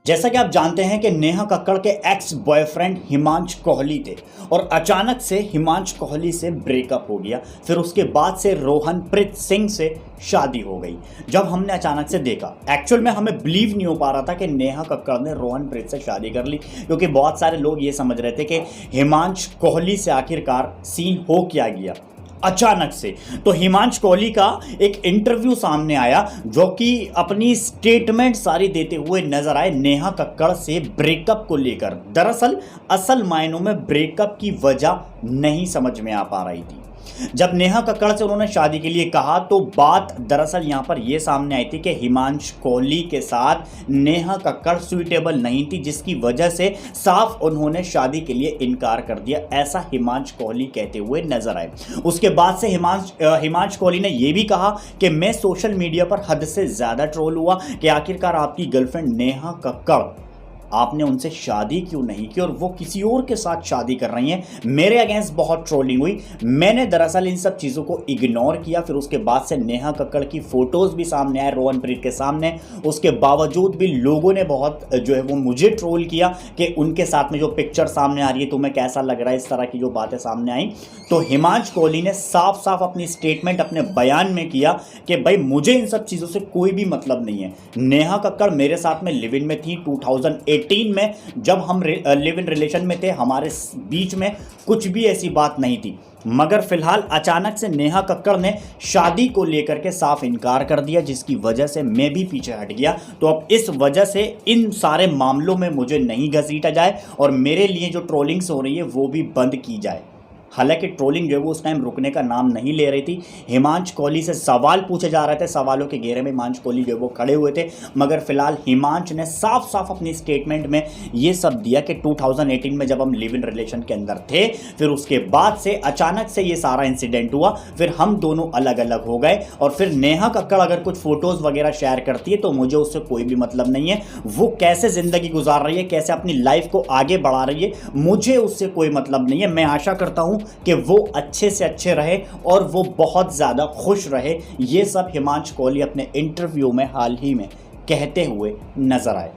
जैसा कि आप जानते हैं कि नेहा कक्कड़ के एक्स बॉयफ्रेंड हिमांश कोहली थे और अचानक से हिमांश कोहली से ब्रेकअप हो गया। फिर उसके बाद से रोहनप्रीत सिंह से शादी हो गई। जब हमने अचानक से देखा, एक्चुअल में हमें बिलीव नहीं हो पा रहा था कि नेहा कक्कड़ ने रोहनप्रीत से शादी कर ली, क्योंकि बहुत सारे लोग ये समझ रहे थे कि हिमांश कोहली से आखिरकार सीन हो क्या गया अचानक से। तो हिमांश कोहली का एक इंटरव्यू सामने आया जो कि अपनी स्टेटमेंट सारी देते हुए नजर आए नेहा कक्कड़ से ब्रेकअप को लेकर। दरअसल असल मायनों में ब्रेकअप की वजह नहीं समझ में आ पा रही थी। जब नेहा कक्कड़ से उन्होंने शादी के लिए कहा तो बात दरअसल यहां पर यह सामने आई थी कि हिमांश कोहली के साथ नेहा कक्कड़ सुइटेबल नहीं थी, जिसकी वजह से साफ उन्होंने शादी के लिए इनकार कर दिया, ऐसा हिमांश कोहली कहते हुए नजर आए। उसके बाद से हिमांश कोहली ने यह भी कहा कि मैं सोशल मीडिया पर हद से ज्यादा ट्रोल हुआ कि आखिरकार आपकी गर्लफ्रेंड नेहा कक्कड़, आपने उनसे शादी क्यों नहीं की और वो किसी और के साथ शादी कर रही हैं। मेरे अगेंस्ट बहुत ट्रोलिंग हुई। मैंने दरअसल इन सब चीज़ों को इग्नोर किया। फिर उसके बाद से नेहा कक्कड़ की फोटोज़ भी सामने आए रोहनप्रीत के सामने। उसके बावजूद भी लोगों ने बहुत जो है वो मुझे ट्रोल किया कि उनके साथ में जो पिक्चर सामने आ रही है तुम्हें कैसा लग रहा है, इस तरह की जो बातें सामने आई। तो हिमांश कोहली ने साफ साफ अपनी स्टेटमेंट अपने बयान में किया कि भाई मुझे इन सब चीज़ों से कोई भी मतलब नहीं है। नेहा कक्कड़ मेरे साथ में लिव इन में थी 2018 में, जब हम लिव इन रिलेशन में थे, हमारे बीच में कुछ भी ऐसी बात नहीं थी। मगर फिलहाल अचानक से नेहा कक्कड़ ने शादी को लेकर के साफ इनकार कर दिया, जिसकी वजह से मैं भी पीछे हट गया। तो अब इस वजह से इन सारे मामलों में मुझे नहीं घसीटा जाए और मेरे लिए जो ट्रोलिंग्स हो रही है वो भी बंद की जाए। हालांकि ट्रोलिंग जो है वो उस टाइम रुकने का नाम नहीं ले रही थी। हिमांश कोहली से सवाल पूछे जा रहे थे, सवालों के घेरे में हिमांश कोहली जो है वो खड़े हुए थे। मगर फिलहाल हिमांश ने साफ साफ अपनी स्टेटमेंट में ये सब दिया कि 2018 में जब हम लिव इन रिलेशन के अंदर थे, फिर उसके बाद से अचानक से ये सारा इंसिडेंट हुआ, फिर हम दोनों अलग अलग हो गए। और फिर नेहा कक्कड़ अगर कुछ फोटोज़ वगैरह शेयर करती है तो मुझे उससे कोई भी मतलब नहीं है। वो कैसे ज़िंदगी गुजार रही है, कैसे अपनी लाइफ को आगे बढ़ा रही है, मुझे उससे कोई मतलब नहीं है। मैं आशा करता हूँ कि वो अच्छे से अच्छे रहे और वो बहुत ज़्यादा खुश रहे। ये सब हिमांश कोहली अपने इंटरव्यू में हाल ही में कहते हुए नजर आए।